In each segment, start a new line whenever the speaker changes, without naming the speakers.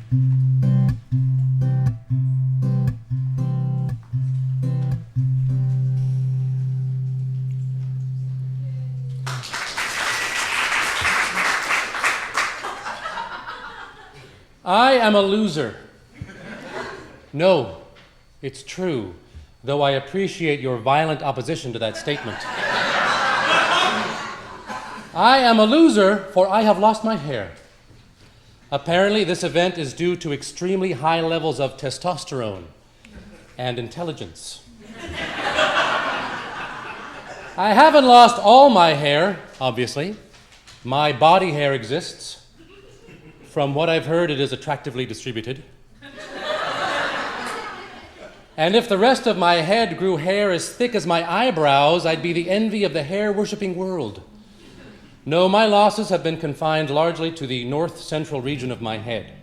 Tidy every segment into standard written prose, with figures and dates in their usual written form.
I am a loser. No, it's true, though I appreciate your violent opposition to that statement. I am a loser, for I have lost my hair. Apparently, this event is due to extremely high levels of testosterone and intelligence. I haven't lost all my hair, obviously. My body hair exists. From what I've heard, it is attractively distributed. And if the rest of my head grew hair as thick as my eyebrows, I'd be the envy of the hair-worshipping world. No, my losses have been confined largely to the north-central region of my head.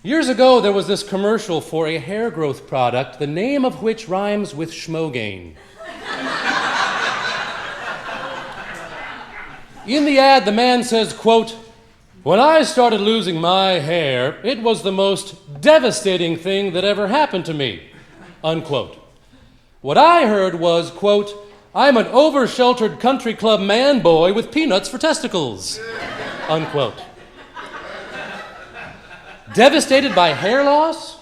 Years ago, there was this commercial for a hair growth product, the name of which rhymes with schmogain. In the ad, the man says, quote, "When I started losing my hair, it was the most devastating thing that ever happened to me," unquote. What I heard was, quote, "I'm an over-sheltered country club man boy with peanuts for testicles," unquote. Devastated by hair loss?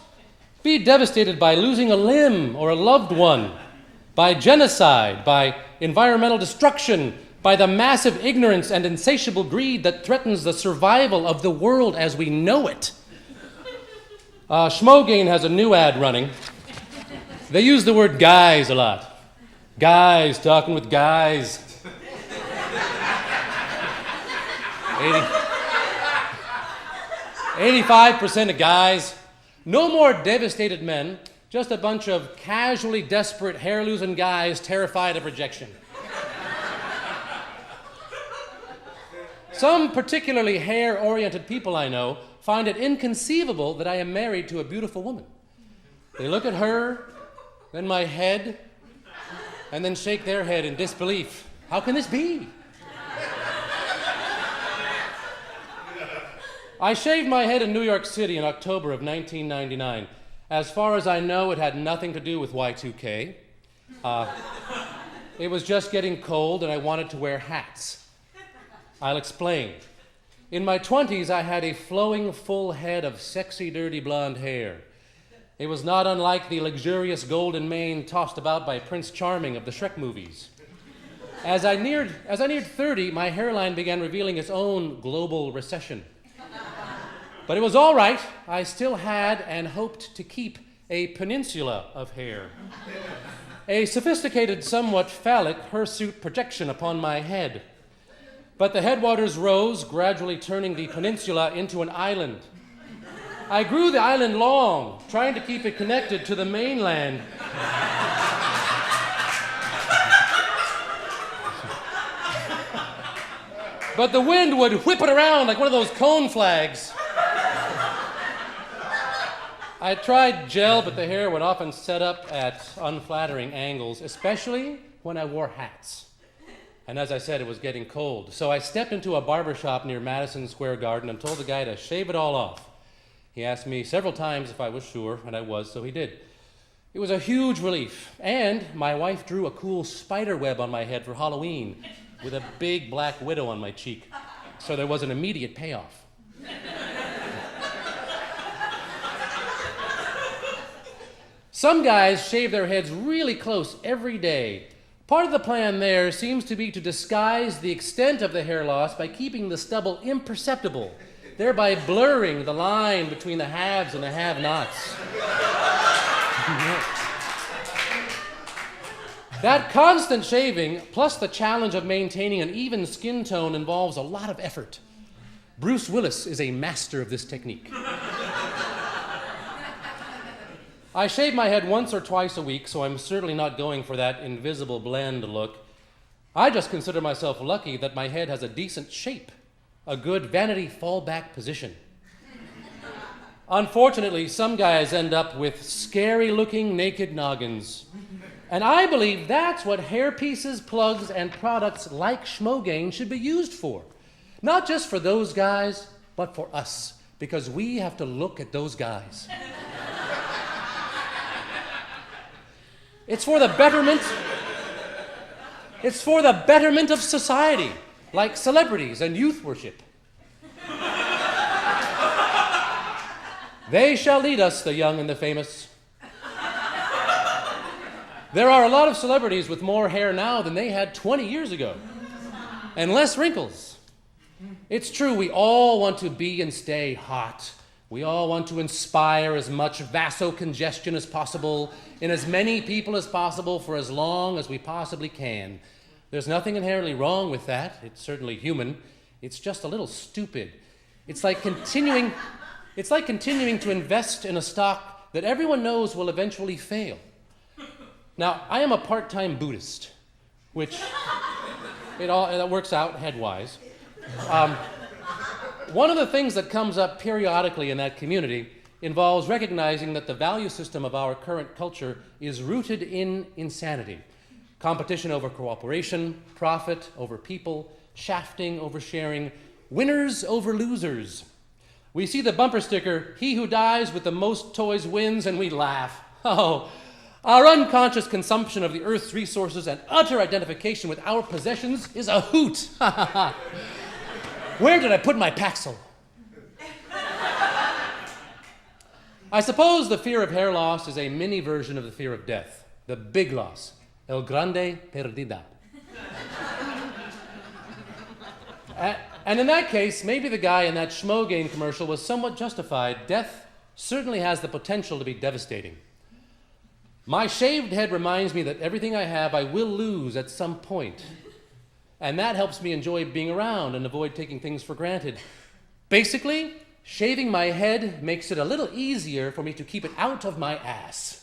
Be devastated by losing a limb or a loved one, by genocide, by environmental destruction, by the massive ignorance and insatiable greed that threatens the survival of the world as we know it. Schmogain has a new ad running. They use the word guys a lot. Guys talking with guys. 85% of guys. No more devastated men, just a bunch of casually desperate, hair-losing guys terrified of rejection. Some particularly hair-oriented people I know find it inconceivable that I am married to a beautiful woman. They look at her, then my head, and then shake their head in disbelief. How can this be? I shaved my head in New York City in October of 1999. As far as I know, it had nothing to do with Y2K. It was just getting cold and I wanted to wear hats. I'll explain. In my 20s, I had a flowing, full head of sexy, dirty blonde hair. It was not unlike the luxurious golden mane tossed about by Prince Charming of the Shrek movies. As I neared 30, my hairline began revealing its own global recession. But it was all right. I still had and hoped to keep a peninsula of hair. A sophisticated, somewhat phallic hirsute projection upon my head. But the headwaters rose, gradually turning the peninsula into an island. I grew the island long, trying to keep it connected to the mainland. But the wind would whip it around like one of those cone flags. I tried gel, but the hair would often set up at unflattering angles, especially when I wore hats. And as I said, it was getting cold. So I stepped into a barber shop near Madison Square Garden and told the guy to shave it all off. He asked me several times if I was sure, and I was, so he did. It was a huge relief. And my wife drew a cool spider web on my head for Halloween with a big black widow on my cheek. So there was an immediate payoff. Some guys shave their heads really close every day. Part of the plan there seems to be to disguise the extent of the hair loss by keeping the stubble imperceptible, thereby blurring the line between the haves and the have-nots. That constant shaving, plus the challenge of maintaining an even skin tone, involves a lot of effort. Bruce Willis is a master of this technique. I shave my head once or twice a week, so I'm certainly not going for that invisible blend look. I just consider myself lucky that my head has a decent shape, a good vanity fallback position. Unfortunately, some guys end up with scary-looking naked noggins. And I believe that's what hairpieces, plugs, and products like Schmogain should be used for. Not just for those guys, but for us, because we have to look at those guys. It's for the betterment of society, like celebrities and youth worship. They shall lead us, the young and the famous. There are a lot of celebrities with more hair now than they had 20 years ago, and less wrinkles. It's true, we all want to be and stay hot. We all want to inspire as much vasocongestion as possible in as many people as possible for as long as we possibly can. There's nothing inherently wrong with that. It's certainly human. It's just a little stupid. It's like continuing to invest in a stock that everyone knows will eventually fail. Now, I am a part-time Buddhist, which it works out head-wise. One of the things that comes up periodically in that community involves recognizing that the value system of our current culture is rooted in insanity. Competition over cooperation, profit over people, shafting over sharing, winners over losers. We see the bumper sticker, "He who dies with the most toys wins," and we laugh. Oh, our unconscious consumption of the Earth's resources and utter identification with our possessions is a hoot. Where did I put my Paxil? I suppose the fear of hair loss is a mini version of the fear of death, the big loss, el grande perdida. And in that case, maybe the guy in that Schmogain commercial was somewhat justified. Death certainly has the potential to be devastating. My shaved head reminds me that everything I have I will lose at some point. And that helps me enjoy being around and avoid taking things for granted. Basically, shaving my head makes it a little easier for me to keep it out of my ass.